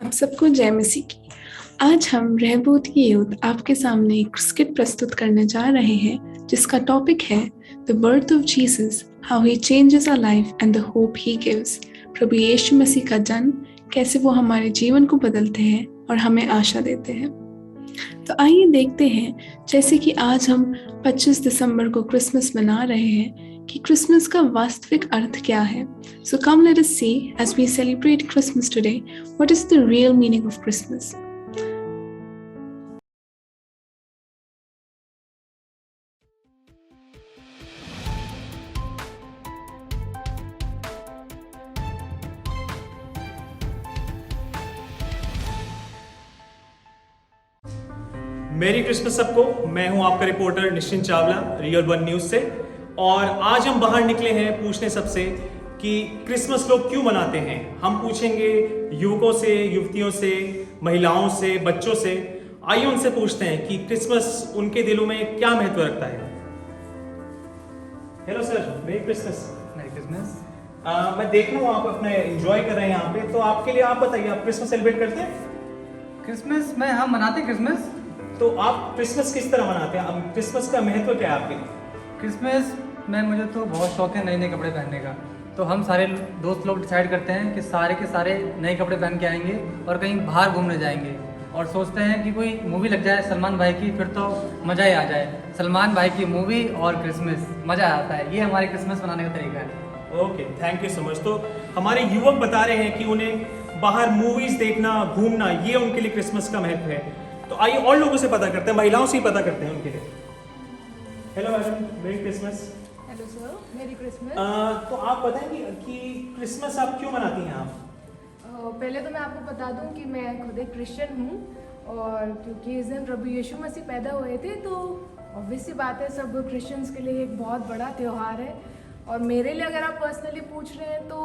आप सबको जय मसीह की। आज हम रहबोत की यूथ आपके सामने एक स्किट प्रस्तुत करने जा रहे हैं जिसका टॉपिक है the birth of Jesus, how he changes our life and the hope he gives. प्रभु यीशु मसीह का जन्म, कैसे वो हमारे जीवन को बदलते हैं और हमें आशा देते हैं। तो आइए देखते हैं, जैसे कि आज हम 25 दिसंबर को क्रिसमस मना रहे हैं, कि क्रिसमस का वास्तविक अर्थ क्या है। So come let us see, as we celebrate Christmas today, what is the real meaning of Christmas. मेरी क्रिसमस सबको। मैं हूं आपका रिपोर्टर निश्चिंत चावला, रियल वन न्यूज से। और आज हम बाहर निकले हैं पूछने सबसे कि क्रिसमस लोग क्यों मनाते हैं। हम पूछेंगे युवकों से, युवतियों से, महिलाओं से, बच्चों से। आइए उनसे पूछते हैं कि क्रिसमस उनके दिलों में क्या महत्व रखता है। हेलो सर, मेरी क्रिसमस। मेरी क्रिसमस। मैं देख रहा हूँ आप अपना एंजॉय कर रहे हैं यहाँ पे, तो आपके लिए आप बताइए, आप क्रिसमस सेलिब्रेट करते हैं? क्रिसमस में हम मनाते क्रिसमस। तो आप क्रिसमस किस तरह मनाते हैं? अब क्रिसमस का महत्व क्या है आपके लिए? क्रिसमस में मुझे तो बहुत शौक है नए नए कपड़े पहनने का। तो हम सारे दोस्त लोग डिसाइड करते हैं कि सारे के सारे नए कपड़े पहन के आएंगे और कहीं बाहर घूमने जाएंगे। और सोचते हैं कि कोई मूवी लग जाए सलमान भाई की, फिर तो मज़ा ही आ जाए। सलमान भाई की मूवी और क्रिसमस, मज़ा आता है। ये हमारे क्रिसमस मनाने का तरीका है। Okay, thank you so much. तो हमारे युवक बता रहे हैं कि उन्हें बाहर मूवीज देखना, घूमना, ये उनके लिए क्रिसमस का महत्व है। तो आइए और लोगों से पता करते हैं, महिलाओं से ही पता करते हैं उनके लिए। हेलो मैडम, मेरी क्रिसमस। हेलो सर, मेरी क्रिसमस। तो आप बताएंगे कि क्रिसमस आप क्यों मनाती हैं आप? पहले तो मैं आपको बता दूं कि मैं खुद एक क्रिश्चियन हूं, और क्योंकि इस दिन प्रभु यीशु मसीह पैदा हुए थे, तो ऑब्वियस सी बात है सब क्रिश्चियंस के लिए एक बहुत बड़ा त्यौहार है। और मेरे लिए अगर आप पर्सनली पूछ रहे हैं तो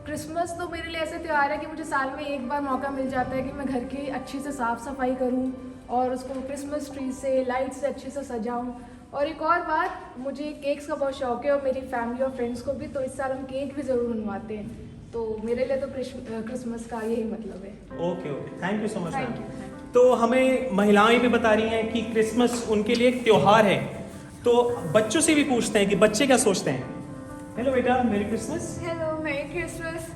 क्रिसमस तो मेरे लिए ऐसा त्यौहार है कि मुझे साल में एक बार मौका मिल जाता है कि मैं घर की अच्छी से साफ़ सफाई करूं और उसको क्रिसमस ट्री से, लाइट से अच्छे से सजाऊं। और एक और बात, मुझे केक्स का बहुत शौक है और मेरी फैमिली और फ्रेंड्स को भी, तो इस साल हम केक भी ज़रूर बनवाते हैं। तो मेरे लिए तो क्रिसमस का यही मतलब है। Okay okay, thank you so much. Thank you. तो हमें महिलाएं भी बता रही हैं कि क्रिसमस उनके लिए एक त्योहार है। तो बच्चों से भी पूछते हैं कि बच्चे क्या सोचते हैं। हेलो बेटा, मेरी क्रिसमस। हेलो, मेरी क्रिसमस।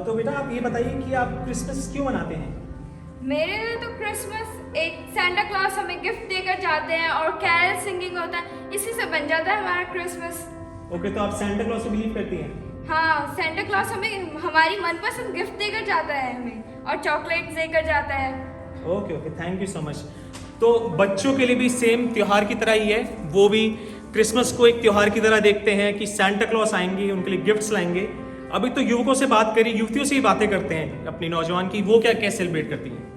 तो बेटा आप ये बताइए कि आप क्रिसमस क्यों मनाते हैं? मेरे लिए तो क्रिसमस एक सेंटा क्लॉज हमें गिफ्ट देकर जाते हैं और कैरल सिंगिंग होता है, इसी से बन जाता है हमारा क्रिसमस। ओके, तो आप सेंटा क्लॉज में बिलीव करती हैं? हाँ, सेंटा क्लॉज हमें हमारी मनपसंद गिफ्ट देकर जाता है हमें, और चॉकलेट्स देकर जाता है। Okay okay, thank you so much. तो बच्चों के लिए भी सेम त्योहार की तरह ही है, वो भी क्रिसमस को एक त्योहार की तरह देखते हैं कि सेंटा क्लॉज आएंगे, उनके लिए गिफ्ट्स लाएंगे। अभी तो युवकों से बात करी, युवतियों से ही बातें करते हैं अपनी नौजवान की, वो क्या क्या सेलिब्रेट करती हैं।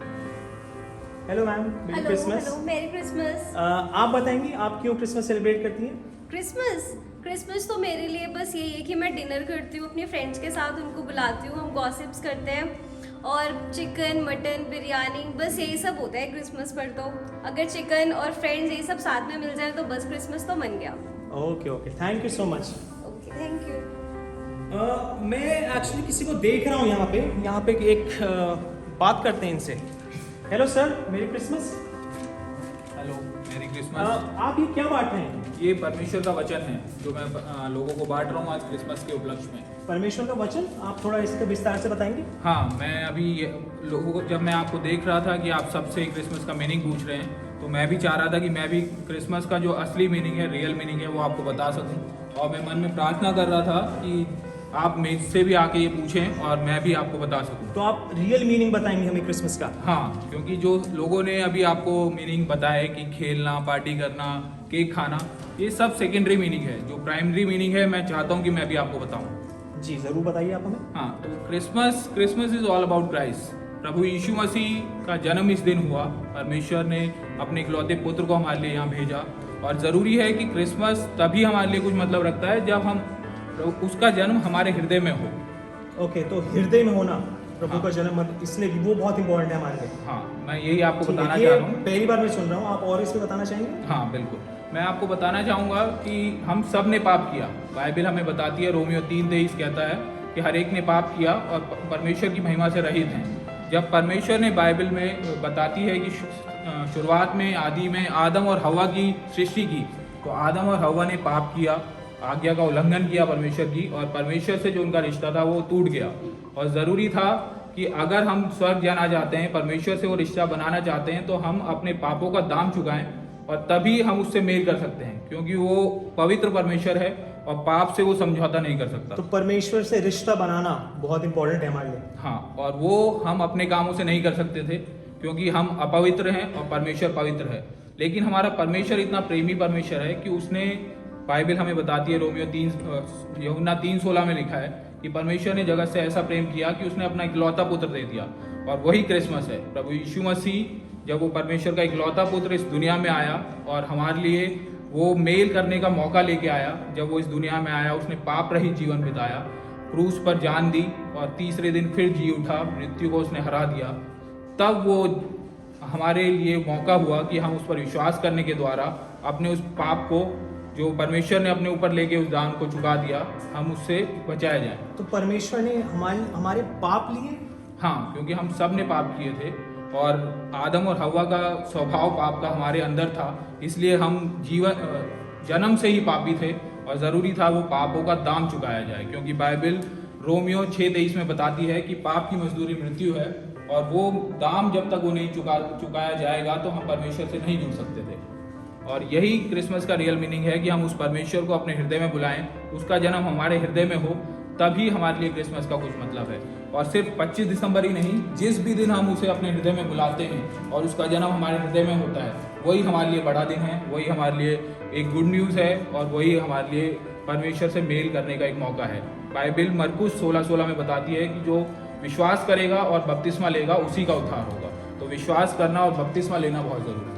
हेलो मैम, मेरी क्रिसमस। हेलो, मेरी क्रिसमस। आप बताएंगी आप क्यों क्रिसमस सेलिब्रेट करती हैं? क्रिसमस तो मेरे लिए बस यही है कि मैं डिनर करती हूँ अपने फ्रेंड्स के साथ, उनको बुलाती हूँ, हम गॉसिप्स करते हैं और चिकन, मटन, बिरयानी, बस यही सब होता है क्रिसमस पर। तो अगर चिकन और फ्रेंड्स यही सब साथ में मिल जाए तो बस क्रिसमस तो बन गया। Okay okay, thank you so much. Okay, thank you. मैं एक्चुअली किसी को देख रहा हूँ यहाँ पे एक बात करते हैं इनसे। हेलो सर, मेरी क्रिसमस। हेलो, मेरी क्रिसमस। आप ये क्या बांट रहे हैं? ये परमेश्वर का वचन है जो मैं लोगों को बांट रहा हूँ आज क्रिसमस के उपलक्ष्य में। परमेश्वर का वचन, आप थोड़ा इसके विस्तार से बताएंगे? हाँ, मैं अभी लोगों को, जब मैं आपको देख रहा था कि आप सबसे क्रिसमस का मीनिंग पूछ रहे हैं, तो मैं भी चाह रहा था कि मैं भी क्रिसमस का जो असली मीनिंग है, रियल मीनिंग है, वो आपको बता सकूँ। और मैं मन में प्रार्थना कर रहा था कि आप मुझसे भी आके ये पूछें और मैं भी आपको बता सकूं। तो आप रियल मीनिंग बताएंगे हमें क्रिसमस का? हाँ, क्योंकि जो लोगों ने अभी आपको मीनिंग बताया है कि खेलना, पार्टी करना, केक खाना, ये सब सेकेंडरी मीनिंग है। जो प्राइमरी मीनिंग है मैं चाहता हूँ कि मैं भी आपको बताऊँ। जी जरूर बताइए आप हमें। हाँ, तो Christmas is all about Christ. प्रभु यीशु मसीह का जन्म इस दिन हुआ। परमेश्वर ने अपने इकलौते पुत्र को हमारे लिए यहाँ भेजा, और ज़रूरी है कि क्रिसमस तभी हमारे लिए कुछ मतलब रखता है जब हम उसका जन्म हमारे हृदय में हो। ओके, तो हृदय में होना प्रभु का जन्म, इसलिए वो बहुत इंपॉर्टेंट है हमारे लिए। हाँ, मैं यही आपको बताना ये चाह रहा हूँ। पहली बार मैं सुन रहा हूँ, आप और इसमें बताना चाहेंगे? हाँ बिल्कुल, मैं आपको बताना चाहूँगा कि हम सब ने पाप किया। बाइबल हमें बताती है, रोमियो 3:23 कहता है कि हर एक ने पाप किया और परमेश्वर की महिमा से रहित हैं। जब परमेश्वर ने बाइबल में बताती है कि शुरुआत में आदि में आदम और हवा की सृष्टि की, तो आदम और हवा ने पाप किया, आज्ञा का उल्लंघन किया परमेश्वर की, और परमेश्वर से जो उनका रिश्ता था वो टूट गया। और ज़रूरी था कि अगर हम स्वर्ग जाना चाहते हैं, परमेश्वर से वो रिश्ता बनाना चाहते हैं, तो हम अपने पापों का दाम चुकाएं और तभी हम उससे मेल कर सकते हैं, क्योंकि वो पवित्र परमेश्वर है और पाप से वो समझौता नहीं कर सकता। तो परमेश्वर से रिश्ता बनाना बहुत इंपॉर्टेंट है हमारे लिए। हाँ, और वो हम अपने कामों से नहीं कर सकते थे, क्योंकि हम अपवित्र हैं और परमेश्वर पवित्र है। लेकिन हमारा परमेश्वर इतना प्रेमी परमेश्वर है कि उसने, बाइबल हमें बताती है, यूहन्ना 3:16 में लिखा है कि परमेश्वर ने जगत से ऐसा प्रेम किया कि उसने अपना इकलौता पुत्र दे दिया, और वही क्रिसमस है। प्रभु यीशु मसीह जब वो परमेश्वर का इकलौता पुत्र इस दुनिया में आया और हमारे लिए वो मेल करने का मौका लेके आया, जब वो इस दुनिया में आया उसने पाप रहित जीवन बिताया, क्रूस पर जान दी और तीसरे दिन फिर जी उठा, मृत्यु को उसने हरा दिया। तब वो हमारे लिए मौका हुआ कि हम उस पर विश्वास करने के द्वारा अपने उस पाप को, जो परमेश्वर ने अपने ऊपर लेके उस दान को चुका दिया, हम उससे बचाए जाएं। तो परमेश्वर ने हमारे पाप लिए? हाँ, क्योंकि हम सब ने पाप किए थे और आदम और हवा का स्वभाव पाप का हमारे अंदर था, इसलिए हम जन्म से ही पापी थे और ज़रूरी था वो पापों का दाम चुकाया जाए, क्योंकि बाइबल रोमियो 6:23 में बताती है कि पाप की मजदूरी मृत्यु है, और वो दाम जब तक वो नहीं चुकाया जाएगा तो हम परमेश्वर से नहीं जुड़ सकते थे। और यही क्रिसमस का रियल मीनिंग है कि हम उस परमेश्वर को अपने हृदय में बुलाएं, उसका जन्म हमारे हृदय में हो, तभी हमारे लिए क्रिसमस का कुछ मतलब है। और सिर्फ 25 दिसंबर ही नहीं, जिस भी दिन हम उसे अपने हृदय में बुलाते हैं और उसका जन्म हमारे हृदय में होता है, वही हमारे लिए बड़ा दिन है, वही हमारे लिए एक गुड न्यूज़ है, और वही हमारे लिए परमेश्वर से मेल करने का एक मौका है। बाइबल मरकुस 16:16 में बताती है कि जो विश्वास करेगा और बपतिस्मा लेगा उसी का उद्धार होगा। तो विश्वास करना और बपतिस्मा लेना बहुत ज़रूरी है।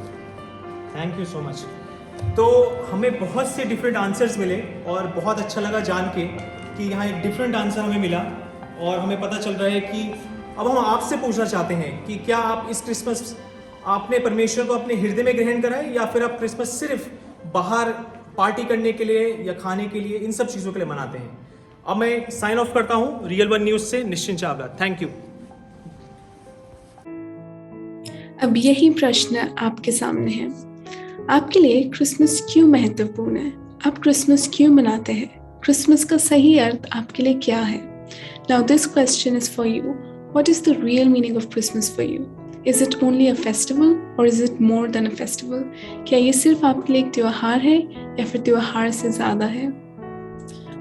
Thank you so much. तो हमें बहुत से डिफरेंट आंसर्स मिले और बहुत अच्छा लगा जान के कि यहाँ एक डिफरेंट आंसर हमें मिला, और हमें पता चल रहा है कि अब हम आपसे पूछना चाहते हैं कि क्या आप इस क्रिसमस आपने परमेश्वर को अपने हृदय में ग्रहण करा है, या फिर आप क्रिसमस सिर्फ बाहर पार्टी करने के लिए या खाने के लिए, इन सब चीज़ों के लिए मनाते हैं? अब मैं साइन ऑफ करता हूँ रियल वन न्यूज़ से निश्चिंत चावला। Thank you. अब यही प्रश्न आपके सामने है, आपके लिए क्रिसमस क्यों महत्वपूर्ण है? आप क्रिसमस क्यों मनाते हैं? क्रिसमस का सही अर्थ आपके लिए क्या है? Now this question is for you. What is the real meaning of Christmas for you? Is it only a festival or is it more than a festival? क्या ये सिर्फ आपके लिए एक त्योहार है या फिर त्योहार से ज़्यादा है?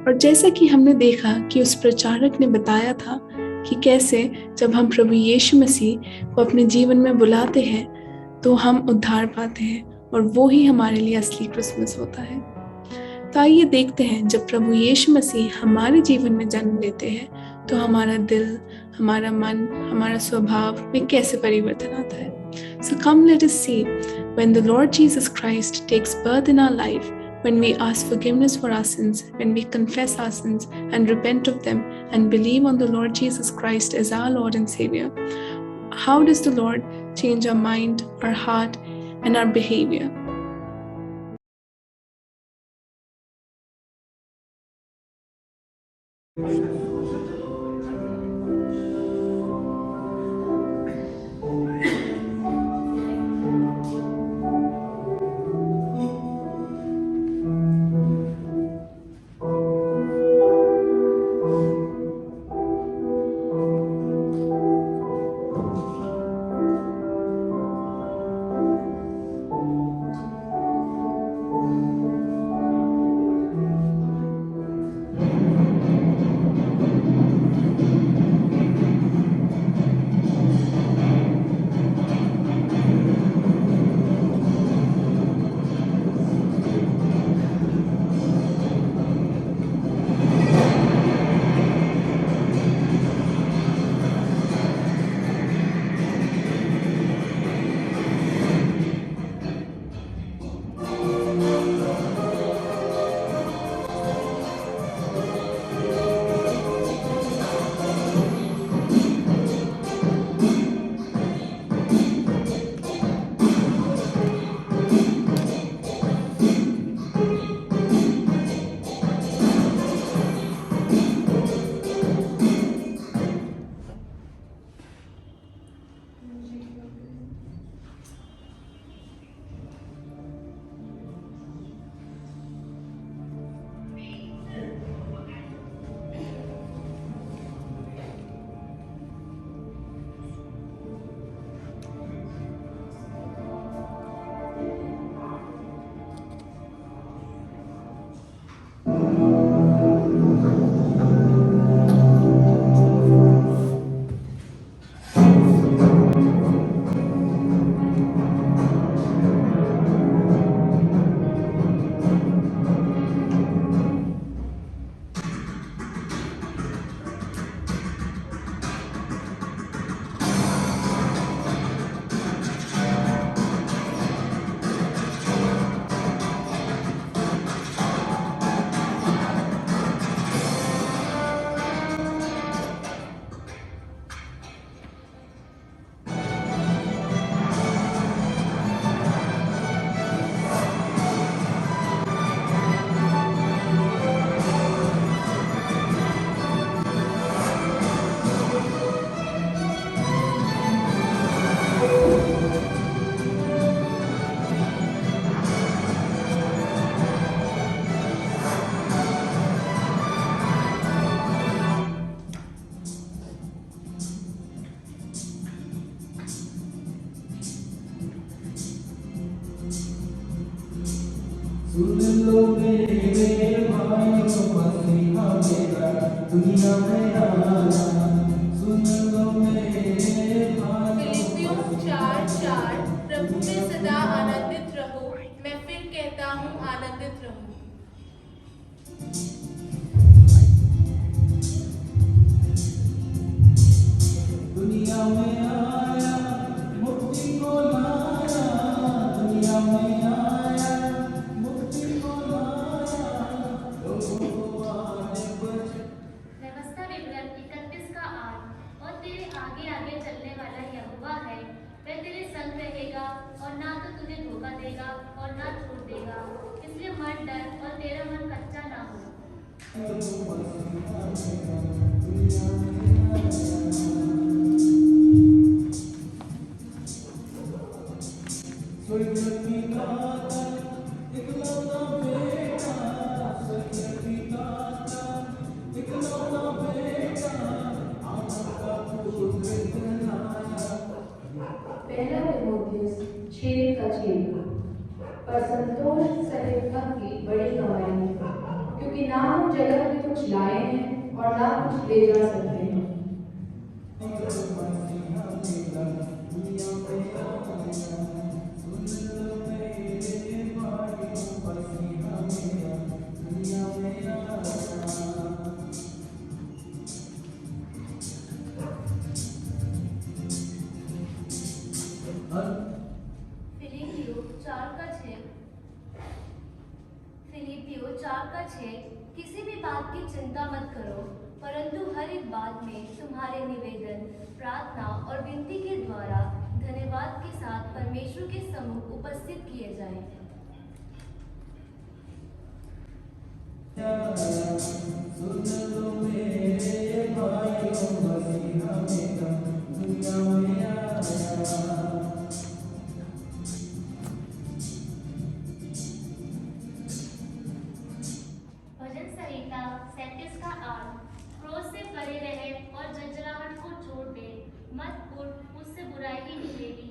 और जैसा कि हमने देखा कि उस प्रचारक ने बताया था कि कैसे जब हम प्रभु यीशु मसीह को अपने जीवन में बुलाते हैं तो हम उद्धार पाते हैं, और वो ही हमारे लिए असली क्रिसमस होता है। तो आइए देखते हैं, जब प्रभु यीशु मसीह हमारे जीवन में जन्म लेते हैं तो हमारा दिल, हमारा मन, हमारा स्वभाव में कैसे परिवर्तन आता है। So come let us see when the Lord Jesus Christ takes birth in our life, when we ask forgiveness for our sins, when we confess our sins and repent of them and believe on the Lord Jesus Christ as our Lord and Savior. How does the Lord change our mind, our heart, and our behavior? फिलिपियों 4:4 प्रभु में सदा आनंदित रहो। मैं फिर कहता हूँ आनंदित रहो। दुनिया में आया मुक्ति को लाया, दुनिया में आया मुक्ति को लाया, लोगों को आने बच। व्यवस्था विवरण 31 का 8। और तेरे आगे आगे चलने वाला यहोवा है, वह तेरे संग रहेगा और ना तो तुझे धोखा देगा और ना छोड़ देगा, इसलिए मत डर और तेरा मन कच्चा ना हो। पहला तिमोथियुस 6:6। पर संतोष सहित की बड़ी कमाई है, क्योंकि ना हम जगत में कुछ लाए हैं और ना कुछ ले जा सकते हैं। फिलिपियों 4:6। किसी भी बात की चिंता मत करो, परंतु हर एक बात में तुम्हारे निवेदन, प्रार्थना और विनती के द्वारा धन्यवाद के साथ परमेश्वर के सम्मुख उपस्थित किए जाएं। भजन संहिता 37 का 8। क्रोध से परे रहे और जंजलाहट को छोड़ दे, मत उठ, उससे बुराई ही मिलेगी।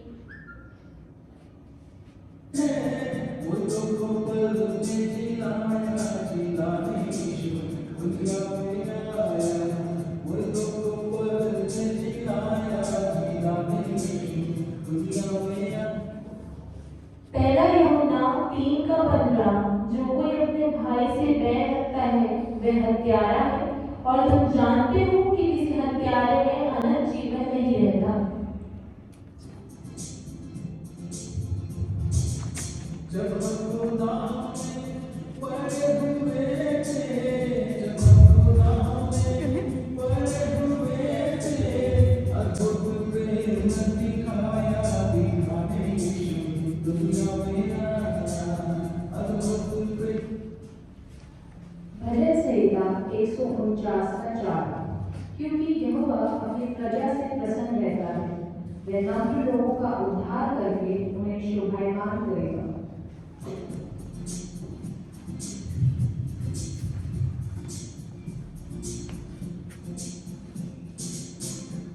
पहला यूहन्ना 3:15। जो कोई अपने भाई से बैर रखता है वह हत्यारा है, और तुम जानते हो कि किसी हत्यारे में अनंत जीवन नहीं रहता। जब हम खुदा में पड़े हुए थे, जब हम खुदा में पड़े हुए थे, अद्भुत प्रेम दिखाया, दिखाने यीशु दुनिया में आया, अद्भुत प्रेम। भजन संहिता 149 का 4। क्योंकि यहोवा अपनी प्रजा से प्रसन्न रहता है, वह नम्र लोगों का उद्धार करके उन्हें शोभायमान करेगा।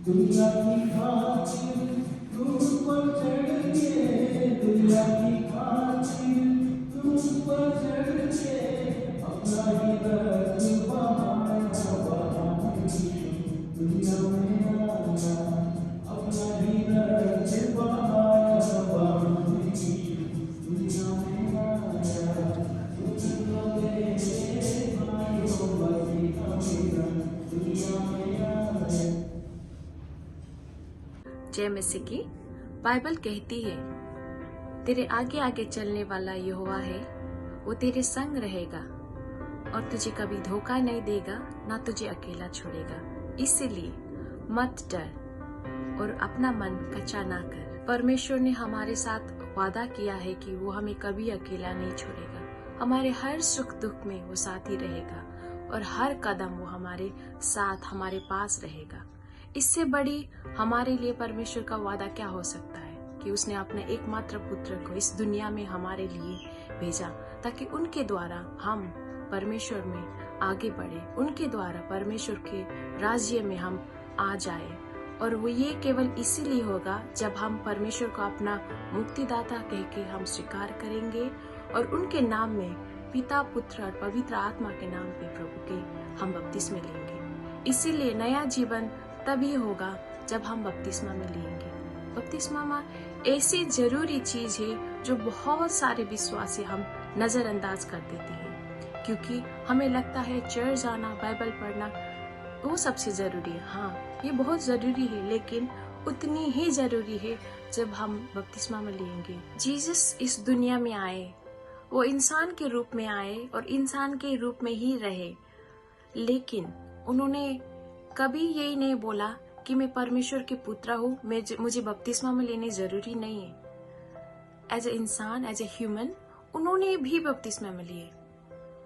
दुनिया की खातिर क्रूस पर चढ़ के, दुनिया की खातिर क्रूस पर चढ़ के अपना ही दर्द बहाया दुनिया में आया, अपना ही दर्द बहाया दुनिया में आया। दुनिया में आया। जय मसीह की। बाइबल कहती है, तेरे आगे आगे चलने वाला यहोवा है, वो तेरे संग रहेगा और तुझे कभी धोखा नहीं देगा, ना तुझे अकेला छोड़ेगा। इसीलिए मत डर और अपना मन कच्चा ना कर। परमेश्वर ने हमारे साथ वादा किया है कि वो हमें कभी अकेला नहीं छोड़ेगा। हमारे हर सुख दुख में वो साथ ही रहेगा और हर कदम वो हमारे साथ हमारे पास रहेगा। इससे बड़ी हमारे लिए परमेश्वर का वादा क्या हो सकता है कि उसने अपने एकमात्र पुत्र को इस दुनिया में हमारे लिए भेजा, ताकि उनके द्वारा हम परमेश्वर में आगे बढ़े, उनके द्वारा परमेश्वर के राज्य में हम आ जाए। और वो ये केवल इसीलिए होगा जब हम परमेश्वर को अपना मुक्तिदाता कह के हम स्वीकार करेंगे और उनके नाम में पिता, पुत्र और पवित्र आत्मा के नाम पे प्रभु के हम बपतिस्मा लेंगे। इसीलिए नया जीवन तभी होगा जब हम बपतिस्मा में लेंगे। बपतिस्मा ऐसी जरूरी चीज है जो बहुत सारे विश्वासी हम नजरअंदाज कर देते हैं, क्योंकि हमें लगता है चर्च जाना, बाइबल पढ़ना वो सबसे जरूरी है। हाँ, ये बहुत जरूरी है, लेकिन उतनी ही जरूरी है जब हम बपतिस्मा में लेंगे। जीसस इस दुनिया में आए, वो इंसान के रूप में आए और इंसान के रूप में ही रहे, लेकिन उन्होंने कभी यही नहीं बोला कि मैं परमेश्वर के पुत्र हूँ, मुझे बपतिस्मा में लेने जरूरी नहीं है। एज ए इंसान, एज ए ह्यूमन, उन्होंने भी बपतिस्मा में लिए।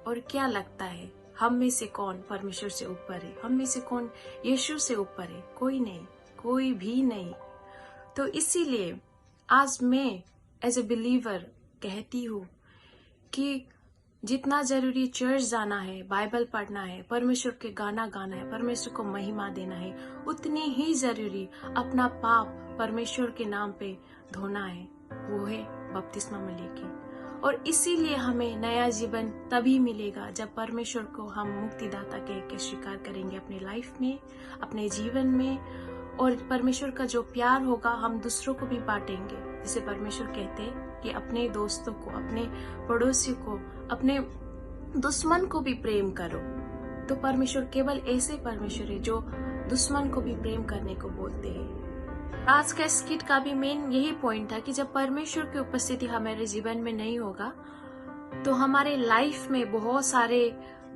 और क्या लगता है हम में से कौन परमेश्वर से ऊपर है? हम में से कौन यीशु से ऊपर है? कोई नहीं, कोई भी नहीं। तो इसीलिए आज मैं एज ए बिलीवर कहती हूँ कि जितना जरूरी चर्च जाना है, बाइबल पढ़ना है, परमेश्वर के गाना गाना है, परमेश्वर को महिमा देना है, उतनी ही जरूरी अपना पाप परमेश्वर के नाम पे धोना है, वो है बपतिस्मा में लेके। और इसीलिए हमें नया जीवन तभी मिलेगा जब परमेश्वर को हम मुक्तिदाता कह के स्वीकार करेंगे अपने लाइफ में, अपने जीवन में। और परमेश्वर का जो प्यार होगा हम दूसरों को भी बांटेंगे। जिसे परमेश्वर कहते हैं कि अपने दोस्तों को, अपने पड़ोसियों को, अपने दुश्मन को भी प्रेम करो। तो परमेश्वर केवल ऐसे परमेश्वर है जो दुश्मन को भी प्रेम करने को बोलते हैं। आज का स्किट का भी मेन यही पॉइंट था कि जब परमेश्वर की उपस्थिति हमारे जीवन में नहीं होगा तो हमारे लाइफ में बहुत सारे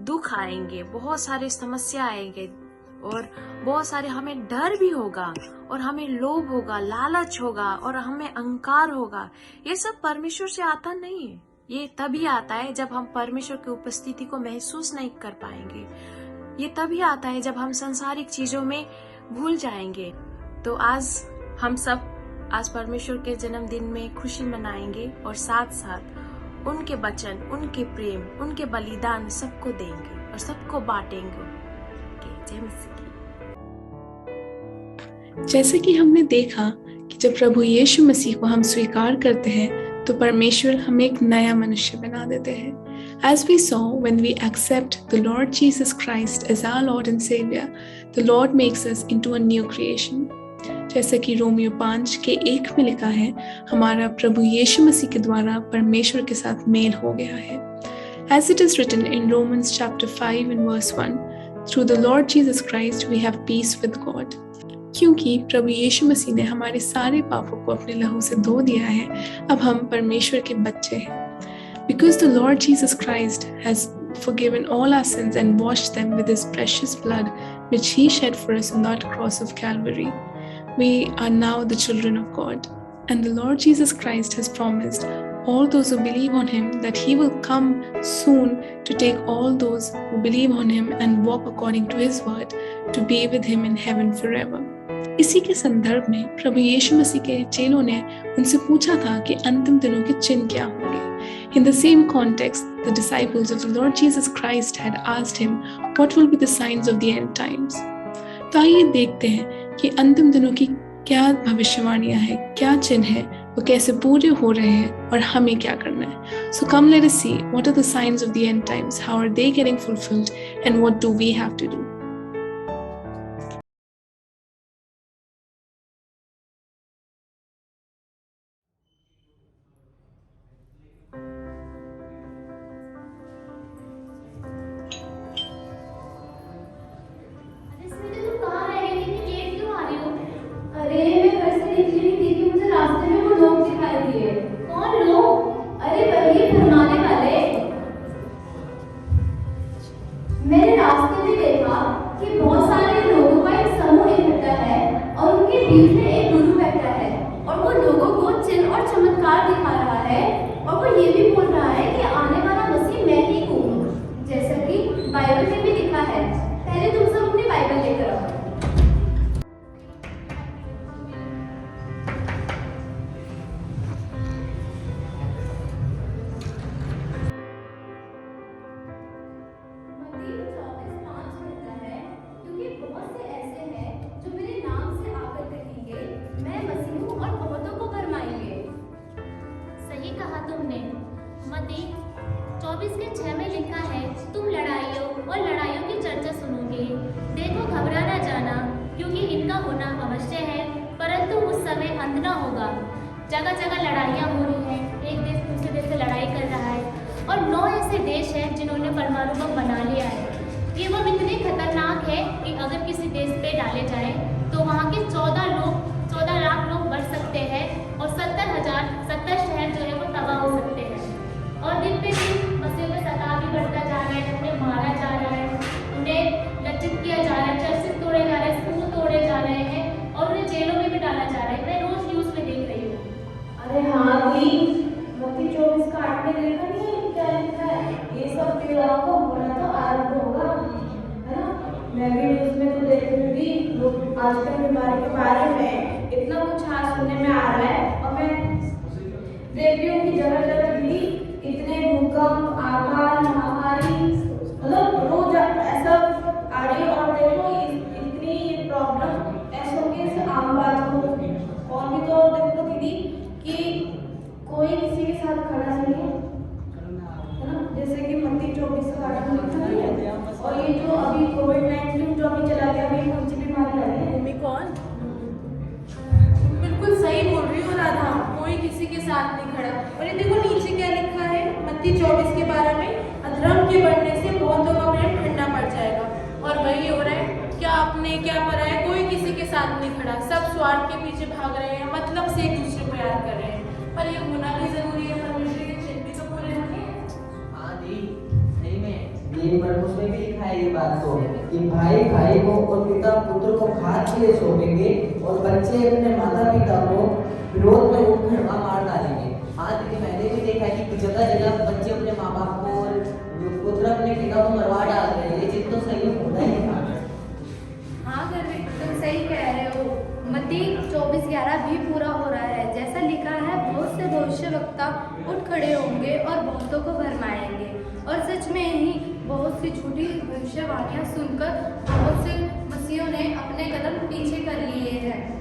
दुख आएंगे, बहुत सारे समस्या आएंगे और बहुत सारे हमें डर भी होगा और हमें लोभ होगा, लालच होगा और हमें अहंकार होगा। ये सब परमेश्वर से आता नहीं है। ये तभी आता है जब हम परमेश्वर की उपस्थिति को महसूस नहीं कर पाएंगे। ये तभी आता है जब हम सांसारिक चीजों में भूल जाएंगे। तो आज हम सब आज परमेश्वर के जन्मदिन में खुशी मनाएंगे और साथ साथ उनके वचन, उनके प्रेम, उनके बलिदान सबको देंगे और सबको बांटेंगे। जय मसीह की। जैसे कि हमने देखा कि जब प्रभु यीशु मसीह को हम स्वीकार करते हैं तो परमेश्वर हमें एक नया मनुष्य बना देते हैं। As we saw, when we accept the Lord Jesus Christ as our Lord and Savior, the Lord makes us into a new creation. जैसे कि रोमियो 5:1 में लिखा है, हमारा प्रभु यीशु मसीह के द्वारा परमेश्वर के साथ मेल हो गया है। As it is written in Romans chapter 5 and verse 1, through the Lord Jesus Christ we have peace with God. क्योंकि प्रभु यीशु मसीह ने हमारे सारे पापों को अपने लहू से धो दिया है, अब हम परमेश्वर के बच्चे हैं। Because the Lord Jesus Christ has forgiven all our sins and washed them with His precious blood, which He shed for us on that cross of Calvary, we are now the children of God. And the Lord Jesus Christ has promised all those who believe on Him that He will come soon to take all those who believe on Him and walk according to His word to be with Him in heaven forever. इसी के संदर्भ में प्रभु यीशु मसीह के चेलों ने उनसे पूछा था कि अंतिम दिनों के चिन्ह क्या होंगे। In the same context, the disciples of the Lord Jesus Christ had asked him, "What will be the signs of the end times?" तो आइए देखते हैं कि अंतिम दिनों की क्या भविष्यवाणियां हैं, क्या चिन्ह है, वो कैसे पूरे हो रहे हैं और हमें क्या करना है। So come let us see what are the signs of the end times, how are they getting fulfilled, and what do we have to do. अरे मैं घर से निकली नहीं थी कि मुझे रास्ते में वो लोग दिखाई दिए। कौन लोग? अरे वही फरमाने वाले। मैंने रास्ते में देखा कि बहुत सारे लोगों का एक समूह इकट्ठा है और उनके बीच में एक गुरु बैठा है और वो लोगों को चिन्ह और चमत्कार दिखा रहा है और वो ये भी बोल रहा है कि आने वाला मसीह मैं ही हूँ, जैसा कि बाइबल में भी लिखा है। पहले तुम सब अपनी बाइबल लेकर आओ। सही कहा तुमने। मत्ती 24:6 में लिखा है, तुम लड़ाइयों और लड़ाइयों की चर्चा सुनोगे। देखो घबरा ना जाना, क्योंकि इनका होना अवश्य है, परंतु उस समय अंत ना होगा। जगह जगह लड़ाइयाँ हो रही हैं, एक देश दूसरे देश से लड़ाई कर रहा है और 9 ऐसे देश हैं जिन्होंने परमाणु बम बना लिया है। ये बम इतने खतरनाक है कि अगर किसी देश पे डाले जाए तो वहाँ के 14 लाख लोग मर सकते हैं और 70 शहर जो है वो तबाह हो सकते हैं। और दिन पे दिन मसीह का सताव भी बढ़ता जा रहा है, उन्हें मारा जा रहा है, उन्हें लज्जित किया जा रहा है, चर्चित तोड़े जा रहे हैं, स्कूल तोड़े जा रहे हैं और उन्हें जेलों में भी डाला जा रहा है। मैं रोज न्यूज़ में देख रही हूँ। अरे हाँ दी, मत्ती 24:8 में देखा नहीं है क्या लिखा है? ये सब पीड़ाओं को होना तो आरंभ होगा, है ना? मैं भी न्यूज़ में तो देख रही थी, लोग आजकल बीमारी के बारे में इतना कुछ आज सुनने में आ रहा है और मैं देख रही हूँ कि जगह जगह भी इतने भूकंप, आकाल, महामारी, मतलब रोज ऐसा आ रही है। और देखो इतनी प्रॉब्लम ऐसे होगी, ऐसे आम बात हो। और भी तो देखो दीदी कि कोई किसी के साथ खड़ा नहीं है, है ना? जैसे कि मत्ती 24:8 में लिखा नहीं है। और ये जो अभी कोविड-19 जो अभी चला गया, अभी कौन सी बीमारी आ रही है? ओमिक्रॉन। बिल्कुल सही बोल रही हो राधा, कोई किसी के साथ नहीं खड़ा। और ये देखो नीचे क्या लिखा है मत्ती 24:12 में, अधर्म के बढ़ने से बहुतों का प्रेम ठंडा पड़ जाएगा। और वही हो रहा है, क्या आपने क्या पढ़ा है, कोई किसी के साथ नहीं खड़ा, सब स्वार्थ के पीछे भाग रहे हैं, मतलब से एक दूसरे को याद कर रहे हैं। पर ये होना भी जरूरी है, परमेश्वर के चिन्ह भी तो पूरे होने हैं। हाँ दी, सही में ये मरकुस में भी लिखा है ये बात तो, कि भाई भाई को और पिता पुत्र को खाद के लिए सौंपेंगे और बच्चे अपने माता पिता को विरोध में उठकर मार डालेंगे। हाँ दीदी, मैंने भी देखा है कि जगह जगह बच्चे अपने माँ बाप को और पुत्र अपने पिता को मरवा डाल रहे हैं। ये चीज तो सही होता ही है। हाँ गर्वित, तुम सही कह रहे हो। मत्ती 24:11 भी पूरा हो रहा है, जैसा लिखा है, बहुत से भविष्यवक्ता उठ खड़े होंगे और बहुतों को भरमाएंगे। और सच में ही बहुत सी झूठी भविष्यवाणियां सुनकर बहुत से मसीहों ने अपने कदम पीछे कर लिए हैं।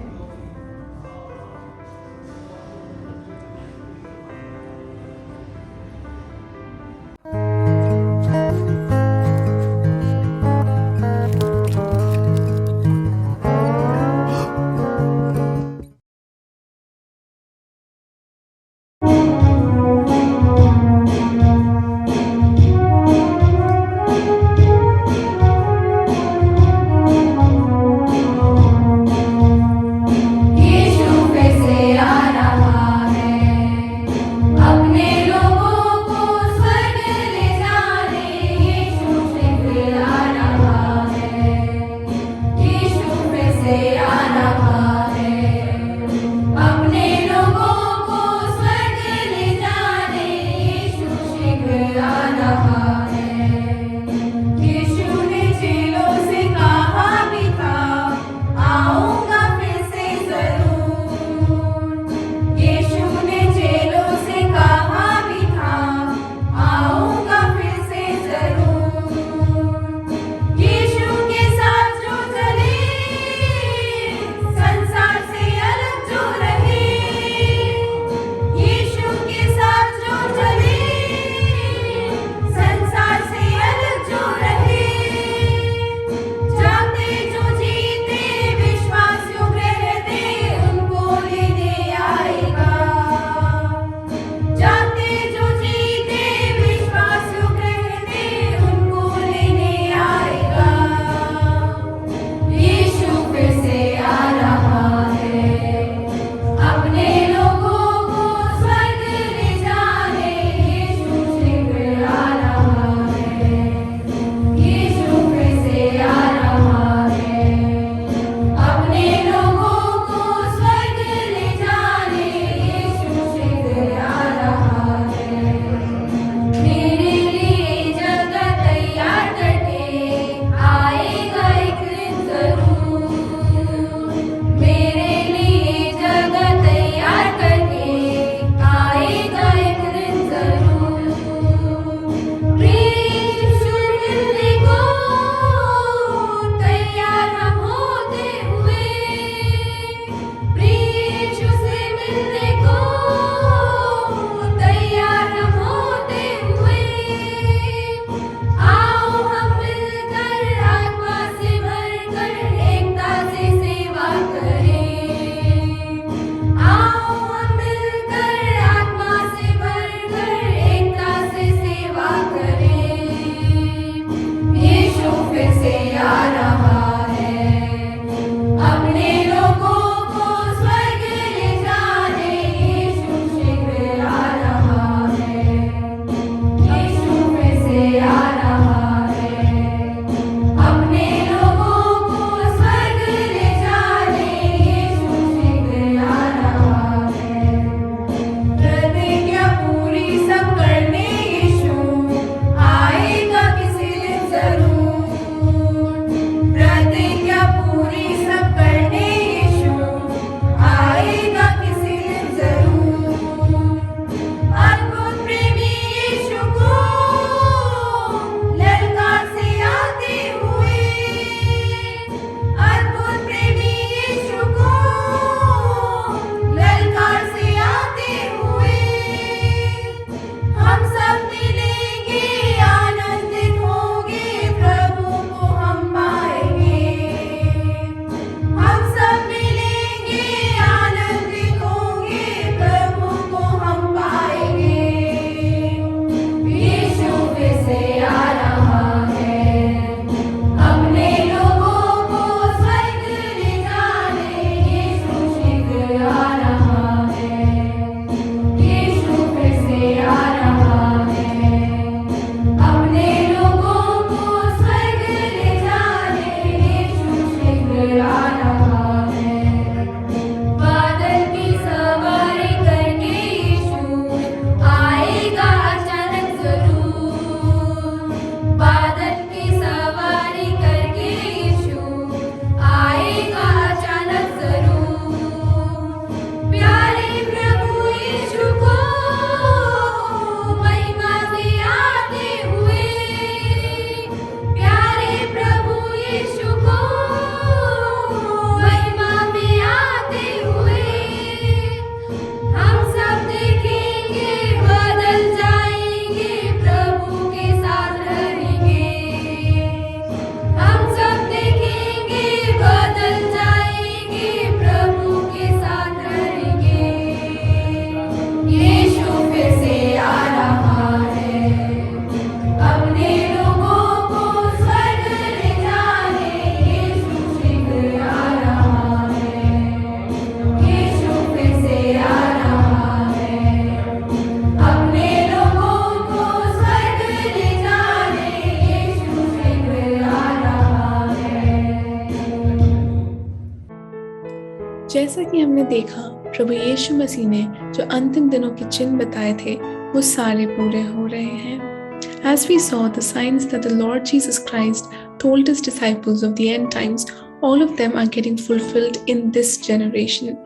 जैसा कि हमने देखा, प्रभु यीशु मसीह ने जो अंतिम दिनों के चिन्ह बताए थे वो सारे पूरे हो रहे हैं. As we saw the signs that the Lord Jesus Christ told his disciples of the end times, all of them are getting fulfilled in this generation.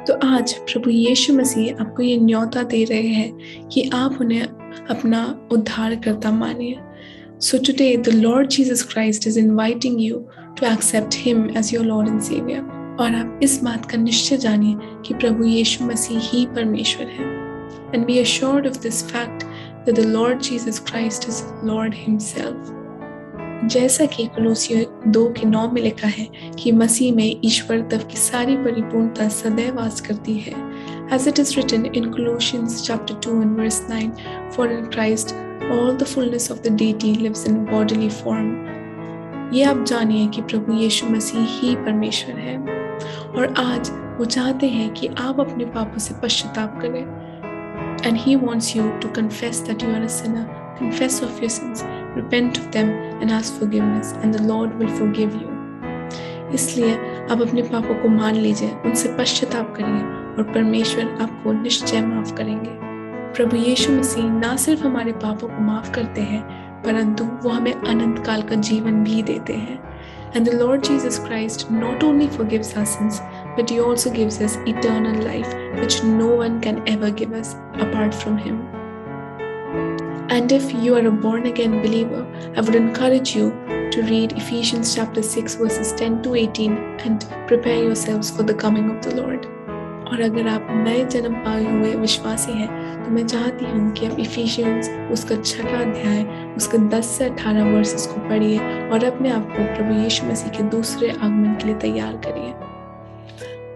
तो आज प्रभु यीशु मसीह आपको ये न्योता दे रहे हैं कि आप उन्हें अपना उद्धारकर्ता मानिए. So today the Lord Jesus Christ is inviting you to accept him as your Lord and Savior. और आप इस बात का निश्चय जानिए कि प्रभु यीशु मसीह ही परमेश्वर है. And be assured of this fact that the Lord Jesus Christ is Lord himself. जैसा कि कुलोसियों 2:9 में लिखा है कि मसीह में ईश्वर तत्व की सारी परिपूर्णता सदैव वास करती है. As it is written in Colossians chapter 2 and verse 9, for in Christ all the fullness of the deity lives in bodily form. ये आप जानिए कि प्रभु यीशु मसीह ही परमेश्वर है और आज वो चाहते हैं कि आप अपने पापों से पश्चाताप करें. And he wants you to confess that you are a sinner, confess of your sins, repent of them and ask forgiveness, and the Lord will forgive you. इसलिए आप अपने पापों को मान लीजिए, उनसे पश्चाताप करिए और परमेश्वर आपको निश्चय माफ करेंगे. प्रभु यीशु मसीह ना सिर्फ हमारे पापों को माफ करते हैं, परंतु वो हमें अनंत काल का जीवन भी देते हैं. And the Lord Jesus Christ not only forgives our sins, but he also gives us eternal life, which no one can ever give us apart from him. And if you are a born-again believer, I would encourage you to read Ephesians chapter 6 verses 10 to 18 and prepare yourselves for the coming of the Lord. और अगर आप नए जन्म पाए हुए विश्वासी हैं तो मैं चाहती हूँ कि आप इफिशियंस उसका 6वां अध्याय उसका 10 से 18 वर्सेस को पढ़िए और अपने आप को प्रभु यीशु मसीह के दूसरे आगमन के लिए तैयार करिए.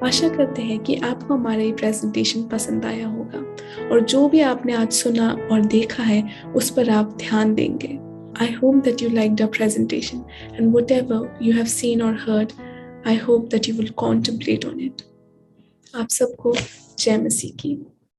आशा करते हैं कि आपको हमारा ये प्रेजेंटेशन पसंद आया होगा और जो भी आपने आज सुना और देखा है उस पर आप ध्यान देंगे. I hope that you liked our presentation and whatever you have seen or heard, I hope that you will contemplate on it. आप सबको जय मसीह की.